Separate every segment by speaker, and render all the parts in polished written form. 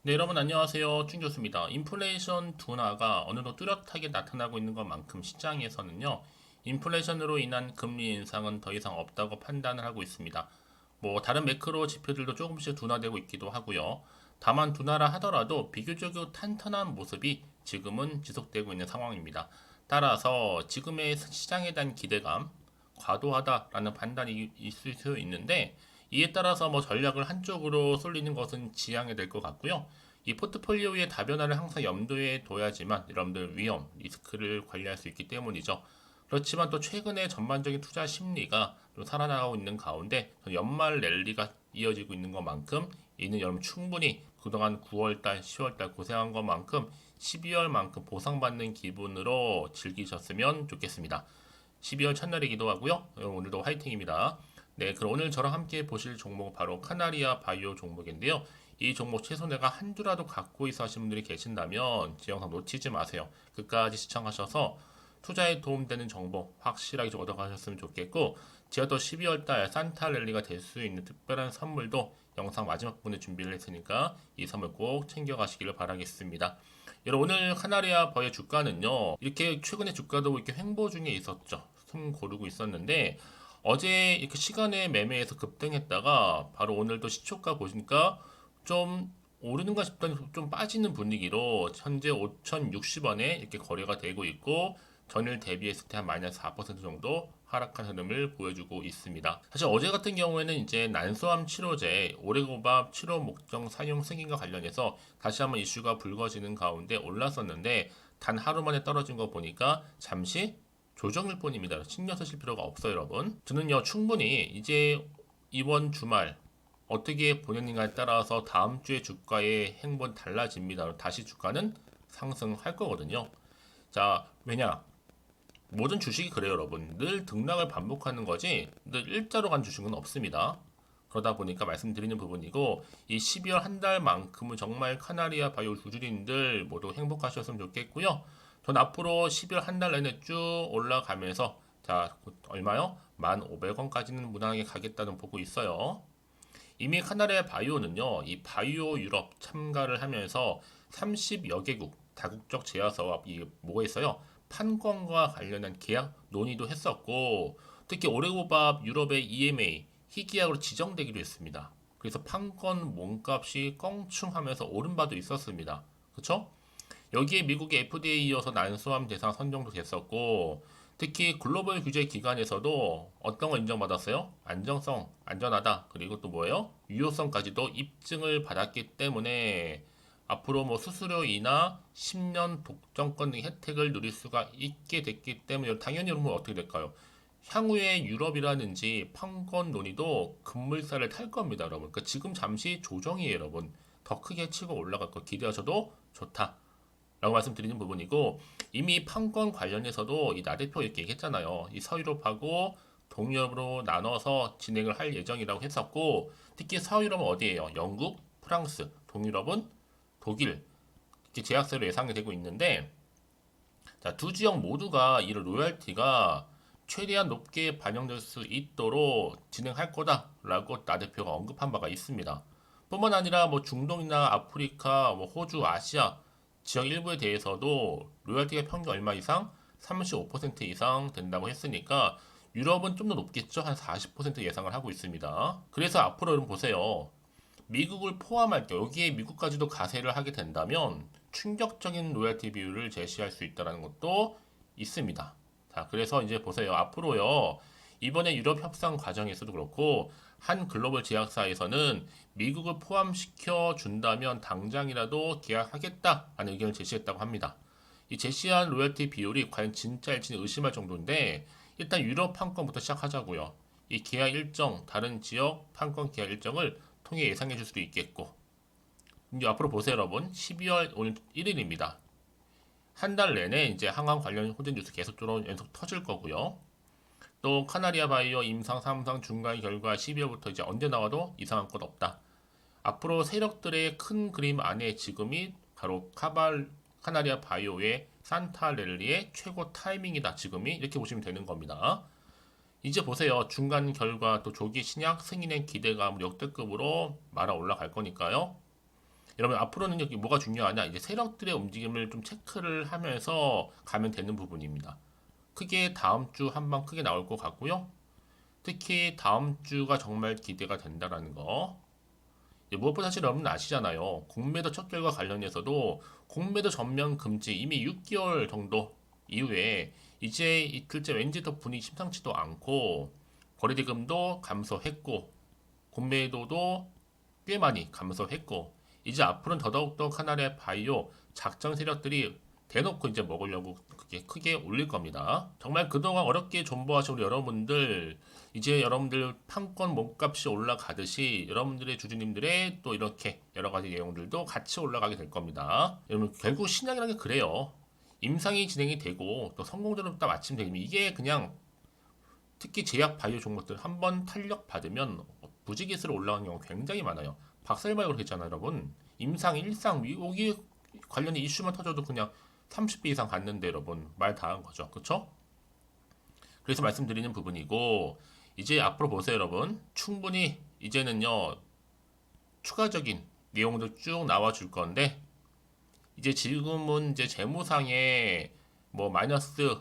Speaker 1: 네, 여러분 안녕하세요. 춘 교수입니다. 인플레이션 둔화가 어느 정도 뚜렷하게 나타나고 있는 것만큼 시장에서는요, 인플레이션으로 인한 금리 인상은 더 이상 없다고 판단을 하고 있습니다. 뭐 다른 매크로 지표들도 조금씩 둔화되고 있기도 하고요. 다만 둔화라 하더라도 비교적 탄탄한 모습이 지금은 지속되고 있는 상황입니다. 따라서 지금의 시장에 대한 기대감, 과도하다라는 판단이 있을 수 있는데 이에 따라서 뭐 전략을 한쪽으로 쏠리는 것은 지양해야 될 것 같고요. 이 포트폴리오의 다변화를 항상 염두에 둬야지만 여러분들 위험, 리스크를 관리할 수 있기 때문이죠. 그렇지만 또 최근에 전반적인 투자 심리가 좀 살아나가고 있는 가운데 연말 랠리가 이어지고 있는 것만큼 이는 여러분 충분히 그동안 9월달, 10월달 고생한 것만큼 12월만큼 보상받는 기분으로 즐기셨으면 좋겠습니다. 12월 첫날이기도 하고요. 오늘도 화이팅입니다. 네, 그럼 오늘 저랑 함께 보실 종목은 바로 카나리아 바이오 종목인데요. 이 종목 최소 내가 한 주라도 갖고 있어 하시는 분들이 계신다면 제 영상 놓치지 마세요. 끝까지 시청하셔서 투자에 도움되는 정보 확실하게 좀 얻어가셨으면 좋겠고 제가 또 12월 달 산타 랠리가 될 수 있는 특별한 선물도 영상 마지막 부분에 준비를 했으니까 이 선물 꼭 챙겨가시기를 바라겠습니다. 여러분 오늘 카나리아 버의 주가는요 이렇게 최근에 주가도 이렇게 횡보 중에 있었죠. 숨 고르고 있었는데 어제 이렇게 시간에 매매해서 급등했다가 바로 오늘도 시초가 보니까 좀 오르는가 싶더니 좀 빠지는 분위기로 현재 5,060원에 이렇게 거래가 되고 있고 전일 대비했을 때 한 마이너스 4% 정도 하락한 흐름을 보여주고 있습니다. 사실 어제 같은 경우에는 이제 난소암 치료제 오레고밥 치료 목적 사용 승인과 관련해서 다시 한번 이슈가 불거지는 가운데 올랐었는데 단 하루 만에 떨어진 거 보니까 잠시 조정일 뿐입니다. 신경 쓰실 필요가 없어요, 여러분. 저는요, 충분히 이제 이번 주말 어떻게 보내는가에 따라서 다음 주의 주가의 행보는 달라집니다. 다시 주가는 상승할 거거든요. 자, 왜냐? 모든 주식이 그래요, 여러분. 늘 등락을 반복하는 거지, 늘 일자로 간 주식은 없습니다. 그러다 보니까 말씀드리는 부분이고, 이 12월 한 달만큼은 정말 카나리아 바이오 주주님들 모두 행복하셨으면 좋겠고요. 전 앞으로 12월 한 달 내내 쭉 올라가면서, 자, 얼마요? 1,500원까지는 무난하게 가겠다는 보고 있어요. 이미 카나리아 바이오는요, 이 바이오 유럽 참가를 하면서 30여 개국 다국적 제야 사업이 뭐가 있어요? 판권과 관련한 계약 논의도 했었고, 특히 오레고밥 유럽의 EMA 희귀약으로 지정되기도 했습니다. 그래서 판권 몸값이 껑충하면서 오른 바도 있었습니다. 그렇죠? 여기에 미국의 FDA에 이어서 난소암 대상 선정도 됐었고 특히 글로벌 규제 기관에서도 어떤 걸 인정받았어요? 안정성, 안전하다. 그리고 또 뭐예요? 유효성까지도 입증을 받았기 때문에 앞으로 뭐 수수료이나 10년 독점권 등 혜택을 누릴 수가 있게 됐기 때문에 당연히 여러분 어떻게 될까요? 향후에 유럽이라든지 판권 논의도 급물살을 탈 겁니다, 여러분. 그러니까 지금 잠시 조정이에요, 여러분. 더 크게 치고 올라갈 거 기대하셔도 좋다. 라고 말씀드리는 부분이고 이미 판권 관련해서도 이 나 대표 이렇게 얘기했잖아요. 이 서유럽하고 동유럽으로 나눠서 진행을 할 예정이라고 했었고 특히 서유럽은 어디예요? 영국, 프랑스, 동유럽은 독일 이렇게 제약세로 예상이 되고 있는데 자, 두 지역 모두가 이런 로열티가 최대한 높게 반영될 수 있도록 진행할 거다라고 나 대표가 언급한 바가 있습니다. 뿐만 아니라 뭐 중동이나 아프리카, 뭐 호주, 아시아 지역 일부에 대해서도 로열티가 평균 얼마 이상? 35% 이상 된다고 했으니까 유럽은 좀 더 높겠죠? 한 40% 예상을 하고 있습니다. 그래서 앞으로 여러분 보세요. 미국을 포함할 때 여기에 미국까지도 가세를 하게 된다면 충격적인 로열티 비율을 제시할 수 있다는 것도 있습니다. 자, 그래서 이제 보세요. 앞으로요. 이번에 유럽 협상 과정에서도 그렇고 한 글로벌 제약사에서는 미국을 포함시켜 준다면 당장이라도 계약하겠다라는 의견을 제시했다고 합니다. 이 제시한 로열티 비율이 과연 진짜일지는 의심할 정도인데 일단 유럽 판권부터 시작하자고요. 이 계약 일정, 다른 지역 판권 계약 일정을 통해 예상해 줄 수도 있겠고 이제 앞으로 보세요 여러분 12월 오늘 1일입니다. 한 달 내내 이제 항암 관련 호재 뉴스 계속적으로 연속 터질 거고요. 또 카나리아 바이오 임상 3상 중간 결과 12월부터 이제 언제 나와도 이상한 것 없다. 앞으로 세력들의 큰 그림 안에 지금이 바로 카나리아 바이오의 산타렐리의 최고 타이밍이다. 지금이 이렇게 보시면 되는 겁니다. 이제 보세요. 중간 결과 또 조기 신약 승인의 기대감을 역대급으로 말아 올라갈 거니까요. 여러분 앞으로는 여기 뭐가 중요하냐? 이제 세력들의 움직임을 좀 체크를 하면서 가면 되는 부분입니다. 크게 다음 주 한방 크게 나올 것 같고요. 특히 다음 주가 정말 기대가 된다라는 거. 무엇보다 사실 여러분 아시잖아요. 공매도 척결과 관련해서도 공매도 전면 금지 이미 6개월 정도 이후에 이제 이틀째 왠지 더 분위기 심상치도 않고 거래대금도 감소했고 공매도도 꽤 많이 감소했고 이제 앞으로는 더더욱더 카나리아 바이오 작전 세력들이 대놓고 이제 먹으려고 그게 크게 올릴 겁니다. 정말 그동안 어렵게 존버하신 우리 여러분들 이제 여러분들 판권 몸값이 올라가듯이 여러분들의 주주님들의 또 이렇게 여러 가지 내용들도 같이 올라가게 될 겁니다. 여러분 결국 신약이라는 게 그래요. 임상이 진행이 되고 또 성공적으로 딱 마침되면 이게 그냥 특히 제약 바이오 종목들 한번 탄력 받으면 부지기수로 올라가는 경우 굉장히 많아요. 박살마이 그렇게 했잖아요, 여러분. 임상, 일상, 여기 관련된 이슈만 터져도 그냥 30배 이상 갔는데 여러분 말 다 한 거죠. 그쵸? 그래서 말씀드리는 부분이고 이제 앞으로 보세요, 여러분. 충분히 이제는요 추가적인 내용도 쭉 나와 줄 건데 이제 지금은 이제 재무상에 뭐 마이너스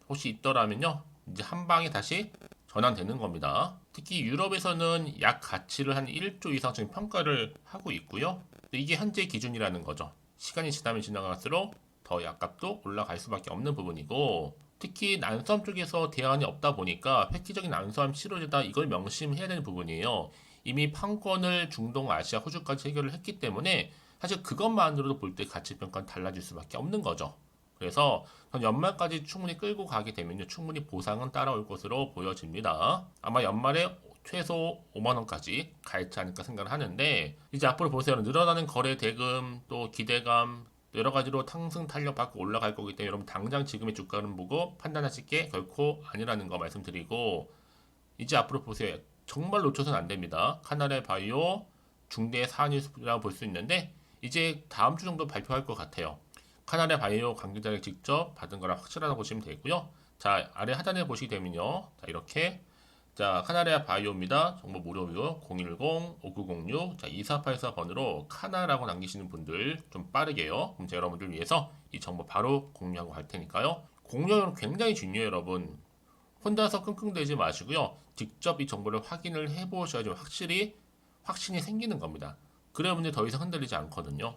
Speaker 1: 혹시 있더라면요 이제 한 방에 다시 전환되는 겁니다. 특히 유럽에서는 약 가치를 한 1조 이상 지금 평가를 하고 있고요. 이게 현재 기준이라는 거죠. 시간이 지나면 지나갈수록 더 약값도 올라갈 수밖에 없는 부분이고 특히 난수함 쪽에서 대안이 없다 보니까 획기적인 난수함 치료제다 이걸 명심해야 되는 부분이에요. 이미 판권을 중동, 아시아, 호주까지 해결을 했기 때문에 사실 그것만으로도 볼 때 가치평가는 달라질 수밖에 없는 거죠. 그래서 연말까지 충분히 끌고 가게 되면요. 충분히 보상은 따라올 것으로 보여집니다. 아마 연말에 최소 5만원까지 갈지 않을까 생각을 하는데 이제 앞으로 보세요. 늘어나는 거래 대금 또 기대감 여러 가지로 탕승 탄력 받고 올라갈 거기 때문에 여러분 당장 지금의 주가를 보고 판단하실 게 결코 아니라는 거 말씀드리고 이제 앞으로 보세요. 정말 놓쳐서는 안 됩니다. 카나레 바이오 중대 사안이라고 볼 수 있는데 이제 다음 주 정도 발표할 것 같아요. 카나레 바이오 관계자를 직접 받은 거라 확실하다고 보시면 되고요. 자, 아래 하단에 보시게 되면요. 자, 이렇게 자, 카나리아 바이오입니다. 정보 무료고요. 010-5906 자, 2484번으로 카나라고 남기시는 분들 좀 빠르게요. 그럼 제가 여러분들 위해서 이 정보 바로 공유하고 갈 테니까요. 공유는 굉장히 중요해요, 여러분. 혼자서 끙끙대지 마시고요. 직접 이 정보를 확인을 해보셔야지 확신이 생기는 겁니다. 그래야 분들이 더 이상 흔들리지 않거든요.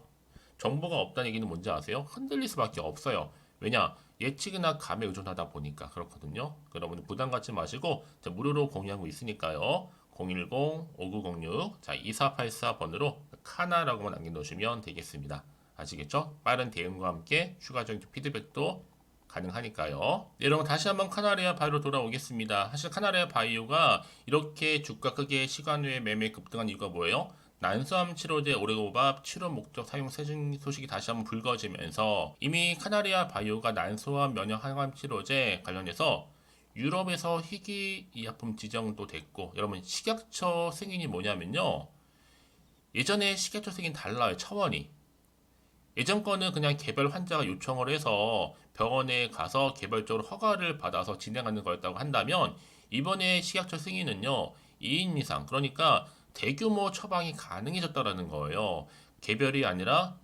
Speaker 1: 정보가 없다는 얘기는 뭔지 아세요? 흔들릴 수밖에 없어요. 왜냐? 예측이나 감에 의존하다 보니까 그렇거든요. 여러분 부담 갖지 마시고 자, 무료로 공유하고 있으니까요. 010-5906 자, 2484번으로 카나라고만 남겨놓으시면 되겠습니다. 아시겠죠? 빠른 대응과 함께 추가적인 피드백도 가능하니까요. 네, 여러분 다시 한번 카나리아 바이오로 돌아오겠습니다. 사실 카나리아 바이오가 이렇게 주가 크게 시간 외에 매매 급등한 이유가 뭐예요? 난수암 치료제 오레고밥 치료 목적 사용 세진 소식이 다시 한번 불거지면서 이미 카나리아 바이오가 난소암 면역 항암 치료제 관련해서 유럽에서 희귀의약품 지정도 됐고 여러분 식약처 승인이 뭐냐면요 예전에 식약처 승인 달라요 차원이 예전 거는 그냥 개별 환자가 요청을 해서 병원에 가서 개별적으로 허가를 받아서 진행하는 거였다고 한다면 이번에 식약처 승인은요 2인 이상 그러니까 대규모 처방이 가능해졌다라는 거예요. 개별이 아니라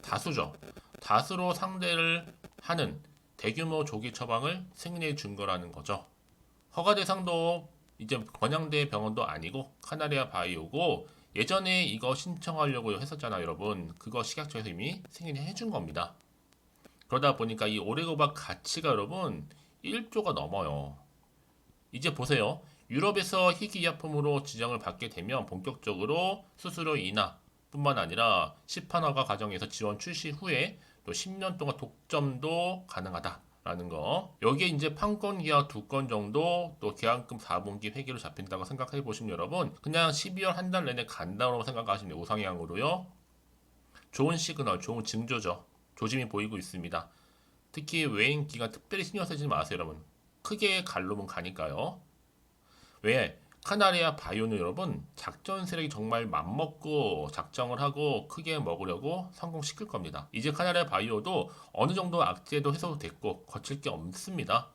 Speaker 1: 다수죠. 다수로 상대를 하는 대규모 조기 처방을 승인해 준 거라는 거죠. 허가 대상도 이제 권양대 병원도 아니고 카나리아 바이오고 예전에 이거 신청하려고 했었잖아요, 여러분. 그거 식약처에서 이미 승인해 준 겁니다. 그러다 보니까 이 오레고박 가치가 여러분 1조가 넘어요. 이제 보세요. 유럽에서 희귀의약품으로 지정을 받게 되면 본격적으로 수수료 인하 뿐만 아니라 시판허가 과정에서 지원 출시 후에 또 10년 동안 독점도 가능하다라는 거. 여기에 이제 판권 계약 2건 정도 또 계약금 4분기 회계로 잡힌다고 생각해 보시면 여러분 그냥 12월 한 달 내내 간다고 생각하시면 우상향으로요. 좋은 시그널, 좋은 징조죠. 조짐이 보이고 있습니다. 특히 외인 기간 특별히 신경 쓰지 마세요, 여러분. 크게 갈로면 가니까요. 왜? 카나리아 바이오는 여러분 작전 세력이 정말 맘먹고 작정을 하고 크게 먹으려고 성공시킬 겁니다. 이제 카나리아 바이오도 어느 정도 악재도 해소됐고 거칠 게 없습니다.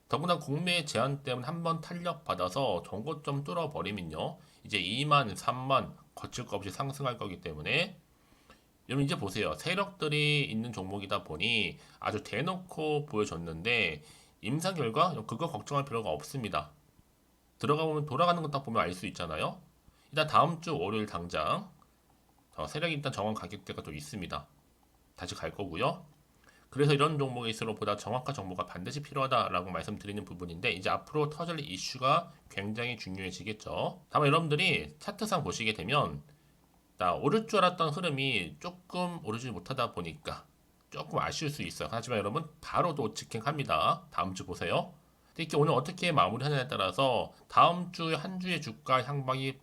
Speaker 1: 더구나 공매의 제한 때문에 한번 탄력 받아서 전고점 뚫어버리면요. 이제 2만, 3만 거칠 거 없이 상승할 거기 때문에 여러분 이제 보세요. 세력들이 있는 종목이다 보니 아주 대놓고 보여줬는데 임상 결과 그거 걱정할 필요가 없습니다. 들어가 보면 돌아가는 거 딱 보면 알 수 있잖아요. 일단 다음 주 월요일 당장 세력이 일단 정한 가격대가 또 있습니다. 다시 갈 거고요. 그래서 이런 종목일수록 보다 정확한 정보가 반드시 필요하다라고 말씀드리는 부분인데 이제 앞으로 터질 이슈가 굉장히 중요해지겠죠. 다만 여러분들이 차트상 보시게 되면 오를 줄 알았던 흐름이 조금 오르지 못하다 보니까 조금 아쉬울 수 있어요. 하지만 여러분 바로 또 직행합니다. 다음 주 보세요. 특히 오늘 어떻게 마무리하느냐에 따라서 다음 주에 한 주의 주가 향방이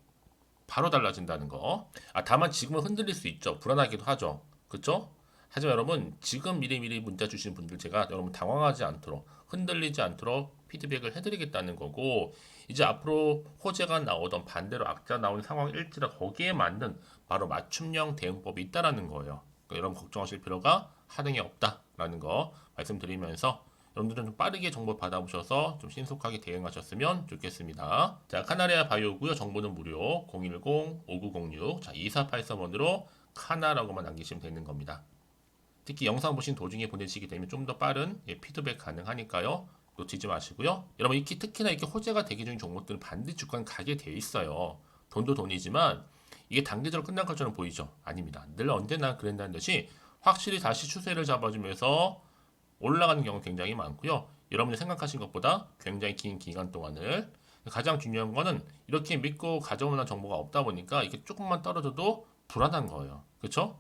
Speaker 1: 바로 달라진다는 거. 다만 지금은 흔들릴 수 있죠. 불안하기도 하죠. 그렇죠? 하지만 여러분 지금 미리미리 문자 주시는 분들 제가 여러분 당황하지 않도록 흔들리지 않도록 피드백을 해드리겠다는 거고 이제 앞으로 호재가 나오던 반대로 악재가 나오는 상황일지라 거기에 맞는 바로 맞춤형 대응법이 있다라는 거예요. 그러니까 여러분 걱정하실 필요가 하등에 없다라는 거 말씀드리면서 여러분들은 좀 빠르게 정보 받아보셔서 좀 신속하게 대응하셨으면 좋겠습니다. 자, 카나리아 바이오고요. 정보는 무료 010-5906 2483번으로 카나라고만 남기시면 되는 겁니다. 특히 영상 보신 도중에 보내시게 되면 좀 더 빠른 피드백 가능하니까요. 놓치지 마시고요. 여러분 특히나 이렇게 호재가 대기 중인 종목들은 반드시 주가는 가게 돼 있어요. 돈도 돈이지만 이게 단기적으로 끝난 것처럼 보이죠? 아닙니다. 늘 언제나 그런다는 듯이 확실히 다시 추세를 잡아주면서 올라가는 경우 굉장히 많고요. 여러분이 생각하신 것보다 굉장히 긴 기간 동안을 가장 중요한 거는 이렇게 믿고 가져오는 정보가 없다 보니까 이게 조금만 떨어져도 불안한 거예요. 그렇죠?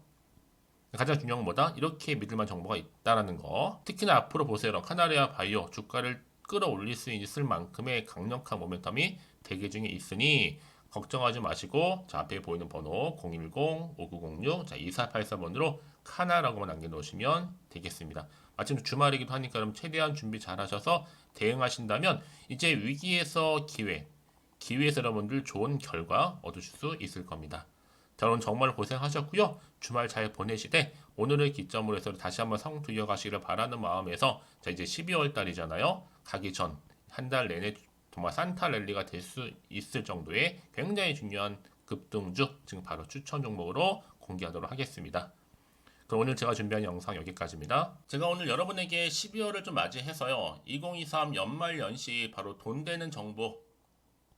Speaker 1: 가장 중요한 건 뭐다? 이렇게 믿을만 정보가 있다라는 거. 특히나 앞으로 보세요. 카나리아 바이오 주가를 끌어올릴 수 있을 만큼의 강력한 모멘텀이 대기 중에 있으니 걱정하지 마시고 자 앞에 보이는 번호 010-5906 2483번으로 카나라고만 남겨놓으시면 되겠습니다. 마침 주말이기도 하니까 그럼 최대한 준비 잘 하셔서 대응하신다면 이제 위기에서 기회에서 여러분들 좋은 결과 얻으실 수 있을 겁니다. 자, 오늘 정말 고생하셨고요. 주말 잘 보내시되 오늘을 기점으로 해서 다시 한번 성투 이어가시기를 바라는 마음에서 자 이제 12월 달이잖아요. 가기 전 한 달 내내 정말 산타 랠리가 될 수 있을 정도의 굉장히 중요한 급등주 지금 바로 추천 종목으로 공개하도록 하겠습니다. 그럼 오늘 제가 준비한 영상 여기까지입니다. 제가 오늘 여러분에게 12월을 좀 맞이해서요. 2023 연말 연시 바로 돈 되는 정보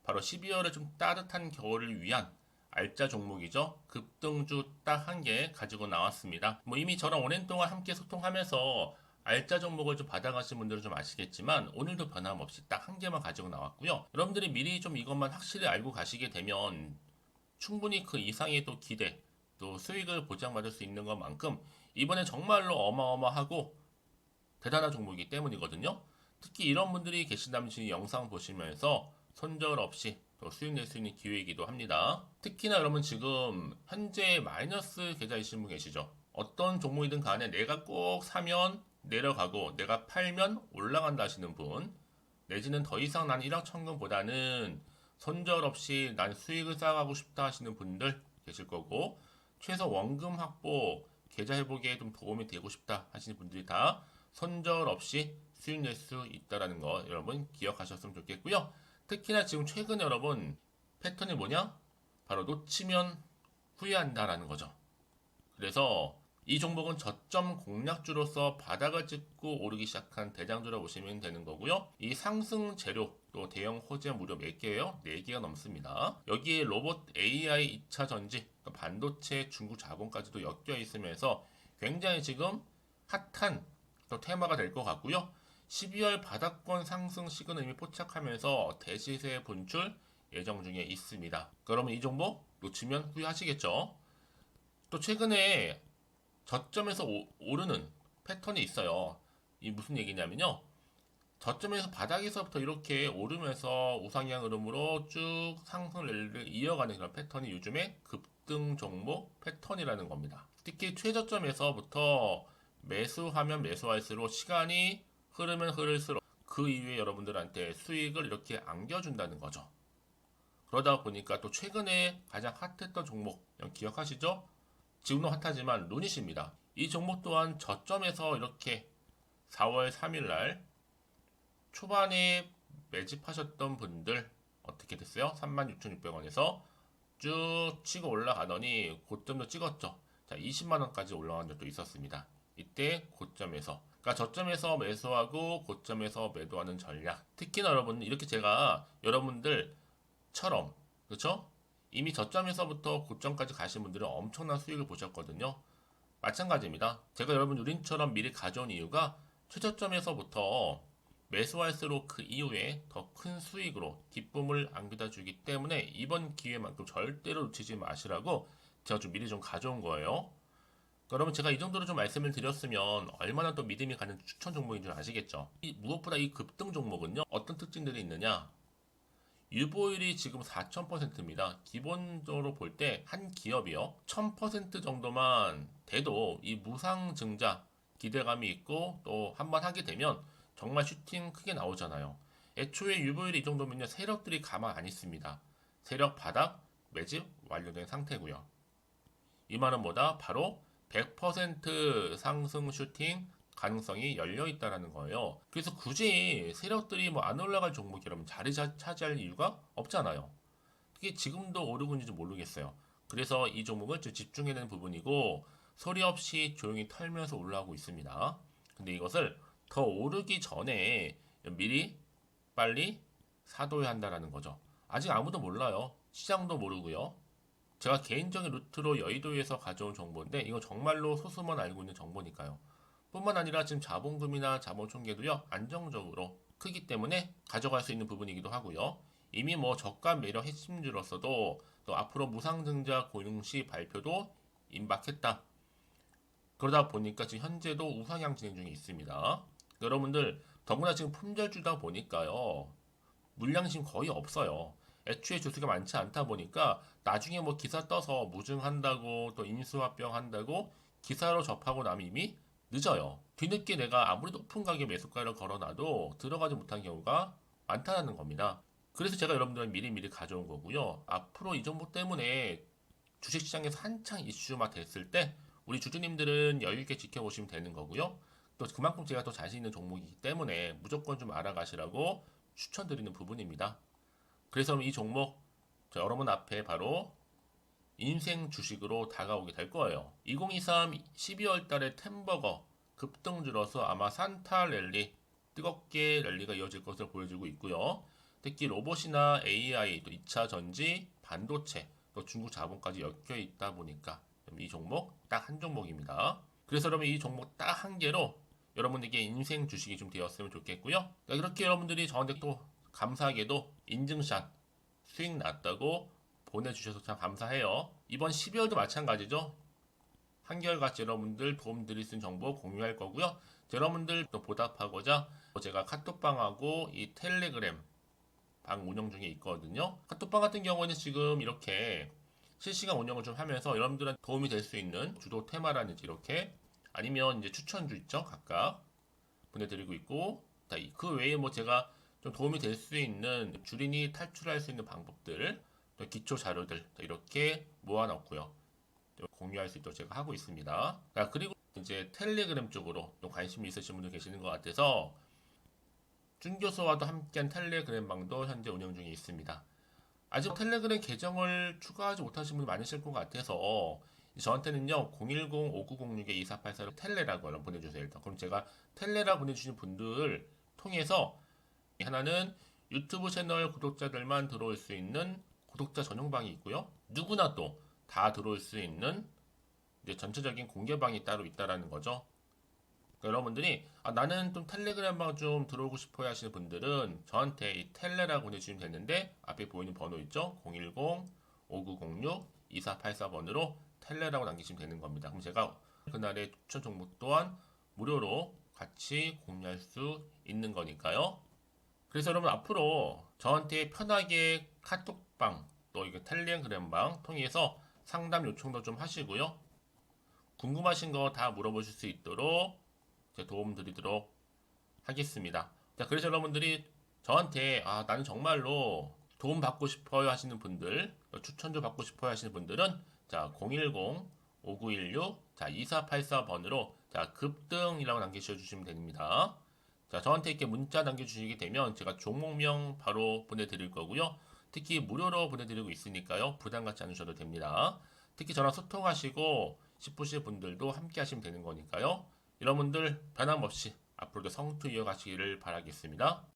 Speaker 1: 바로 12월에 좀 따뜻한 겨울을 위한 알짜 종목이죠. 급등주 딱 한 개 가지고 나왔습니다. 이미 저랑 오랜 동안 함께 소통하면서 알짜 종목을 좀 받아가신 분들은 좀 아시겠지만 오늘도 변함없이 딱 한 개만 가지고 나왔고요. 여러분들이 미리 좀 이것만 확실히 알고 가시게 되면 충분히 그 이상의 또 기대 또 수익을 보장받을 수 있는 것만큼 이번에 정말로 어마어마하고 대단한 종목이기 때문이거든요. 특히 이런 분들이 계신다면 지금 영상 보시면서 손절 없이 또 수익 낼 수 있는 기회이기도 합니다. 특히나 여러분 지금 현재 마이너스 계좌이신 분 계시죠? 어떤 종목이든 간에 내가 꼭 사면 내려가고 내가 팔면 올라간다 하시는 분 내지는 더 이상 난 일확천금보다는 손절 없이 난 수익을 쌓아가고 싶다 하시는 분들 계실 거고 최소 원금 확보 계좌 회복에 좀 도움이 되고 싶다 하시는 분들이 다 손절 없이 수익 낼 수 있다는 거 여러분 기억하셨으면 좋겠고요. 특히나 지금 최근에 여러분 패턴이 뭐냐? 바로 놓치면 후회한다라는 거죠. 그래서 이 종목은 저점 공략주로서 바닥을 찍고 오르기 시작한 대장주라고 보시면 되는 거고요. 이 상승 재료 또 대형 호재 무려 몇 개예요? 4개가 넘습니다. 여기에 로봇 AI 2차 전지, 반도체 중국 자본까지도 엮여 있으면서 굉장히 지금 핫한 또 테마가 될 것 같고요. 12월 바닥권 상승 시그널 이미 포착하면서 대시세 분출 예정 중에 있습니다. 그러면 이 종목 놓치면 후회하시겠죠? 또 최근에 저점에서 오르는 패턴이 있어요. 이 무슨 얘기냐면요. 저점에서 바닥에서부터 이렇게 오르면서 우상향 흐름으로 쭉 상승 랠리를 이어가는 그런 패턴이 요즘에 급등 종목 패턴이라는 겁니다. 특히 최저점에서부터 매수하면 매수할수록 시간이 흐르면 흐를수록 그 이후에 여러분들한테 수익을 이렇게 안겨준다는 거죠. 그러다 보니까 또 최근에 가장 핫했던 종목 기억하시죠? 지금도 핫하지만 루닛입니다. 이 종목 또한 저점에서 이렇게 4월 3일 날 초반에 매집하셨던 분들 어떻게 됐어요? 36,600원에서 쭉 치고 올라가더니 고점도 찍었죠. 자, 20만 원까지 올라간 적도 있었습니다. 이때 고점에서, 그러니까 저점에서 매수하고 고점에서 매도하는 전략. 특히나 여러분 이렇게 제가 여러분들처럼 그렇죠? 이미 저점에서부터 고점까지 가신 분들은 엄청난 수익을 보셨거든요. 마찬가지입니다. 제가 여러분 우린처럼 미리 가져온 이유가 최저점에서부터 매수할수록 그 이후에 더 큰 수익으로 기쁨을 안겨다 주기 때문에 이번 기회만큼 절대로 놓치지 마시라고 제가 좀 미리 좀 가져온 거예요. 그러면 제가 이 정도로 좀 말씀을 드렸으면 얼마나 또 믿음이 가는 추천 종목인 줄 아시겠죠? 무엇보다 이 급등 종목은요, 어떤 특징들이 있느냐? 유보율이 지금 4000%입니다. 기본적으로 볼 때 한 기업이요, 1000% 정도만 돼도 이 무상증자 기대감이 있고 또 한번 하게 되면 정말 슈팅 크게 나오잖아요. 애초에 유보율이 이 정도면요, 세력들이 가만 안 있습니다. 세력 바닥 매집 완료된 상태고요. 이 말은 뭐다? 바로 100% 상승 슈팅 가능성이 열려 있다라는 거예요. 그래서 굳이 세력들이 뭐 안 올라갈 종목이라면 자리 차지할 이유가 없잖아요. 그게 지금도 오르고 있는지 모르겠어요. 그래서 이 종목을 좀 집중해야 되는 부분이고 소리 없이 조용히 털면서 올라오고 있습니다. 근데 이것을 더 오르기 전에 미리 빨리 사둬야 한다라는 거죠. 아직 아무도 몰라요. 시장도 모르고요. 제가 개인적인 루트로 여의도에서 가져온 정보인데 이거 정말로 소수만 알고 있는 정보니까요. 뿐만 아니라 지금 자본금이나 자본총계도요, 안정적으로 크기 때문에 가져갈 수 있는 부분이기도 하고요. 이미 뭐 저가 매력 핵심주로서도 또 앞으로 무상증자 고용시 발표도 임박했다. 그러다 보니까 지금 현재도 우상향 진행 중에 있습니다. 여러분들 더구나 지금 품절주다 보니까요, 물량이 지금 거의 없어요. 애초에 주수가 많지 않다 보니까 나중에 뭐 기사 떠서 무증한다고 또 인수합병 한다고 기사로 접하고 나면 이미 늦어요. 뒤늦게 내가 아무리 높은 가격 매수가를 걸어놔도 들어가지 못한 경우가 많다는 겁니다. 그래서 제가 여러분들은 미리미리 가져온 거고요. 앞으로 이 정보 때문에 주식시장에서 한창 이슈가 됐을 때 우리 주주님들은 여유있게 지켜보시면 되는 거고요. 또 그만큼 제가 더 자신 있는 종목이기 때문에 무조건 좀 알아가시라고 추천드리는 부분입니다. 그래서 이 종목 여러분 앞에 바로 인생 주식으로 다가오게 될 거예요. 2023 12월 달에 템버거 급등주로서 아마 산타 랠리, 뜨겁게 랠리가 이어질 것으로 보여지고 있고요. 특히 로봇이나 AI, 또 2차 전지, 반도체, 또 중국 자본까지 엮여 있다 보니까 이 종목 딱 한 종목입니다. 그래서 여러분 이 종목 딱 한 개로 여러분에게 인생 주식이 좀 되었으면 좋겠고요. 이렇게 여러분들이 저한테 또 감사하게도 인증샷 수익 났다고 보내주셔서 참 감사해요. 이번 12월도 마찬가지죠. 한결같이 여러분들 도움 드릴 수 있는 정보 공유할 거고요. 여러분들 또 보답하고자 제가 카톡방하고 이 텔레그램 방 운영 중에 있거든요. 카톡방 같은 경우는 지금 이렇게 실시간 운영을 좀 하면서 여러분들한테 도움이 될 수 있는 주도 테마라든지 이렇게 아니면 이제 추천주 있죠. 각각 보내드리고 있고 그 외에 뭐 제가 좀 도움이 될 수 있는 주린이 탈출할 수 있는 방법들 또 기초 자료들 이렇게 모아놨고요. 공유할 수 있도록 제가 하고 있습니다. 그리고 이제 텔레그램 쪽으로 좀 관심이 있으신 분들 계시는 것 같아서 준교수와도 함께한 텔레그램 방도 현재 운영 중에 있습니다. 아직 텔레그램 계정을 추가하지 못하신 분이 많으실 것 같아서 저한테는요 010-5906-2484로 텔레라고 보내주세요. 일단 그럼 제가 텔레라 보내주신 분들 통해서 하나는 유튜브 채널 구독자들만 들어올 수 있는 구독자 전용방이 있고요. 누구나 또 다 들어올 수 있는 이제 전체적인 공개방이 따로 있다라는 거죠. 그러니까 여러분들이 나는 좀 텔레그램 방 좀 들어오고 싶어요 하시는 분들은 저한테 이 텔레라 보내주시면 되는데 앞에 보이는 번호 있죠? 010-5906-2484번으로 텔레라고 남기시면 되는 겁니다. 그럼 제가 그날의 추천 종목 또한 무료로 같이 공유할 수 있는 거니까요. 그래서 여러분 앞으로 저한테 편하게 카톡방 또 이거 텔레그램방 통해서 상담 요청도 좀 하시고요. 궁금하신 거 다 물어보실 수 있도록 제가 도움 드리도록 하겠습니다. 자, 그래서 여러분들이 저한테 나는 정말로 도움 받고 싶어요 하시는 분들, 추천도 받고 싶어요 하시는 분들은 자, 010-5916 자, 2484번으로 자, 급등이라고 남기셔 주시면 됩니다. 자, 저한테 이렇게 문자 남겨주시게 되면 제가 종목명 바로 보내드릴 거고요. 특히 무료로 보내드리고 있으니까요. 부담 갖지 않으셔도 됩니다. 특히 저랑 소통하시고 싶으신 분들도 함께 하시면 되는 거니까요. 여러분들 변함없이 앞으로도 성투 이어가시기를 바라겠습니다.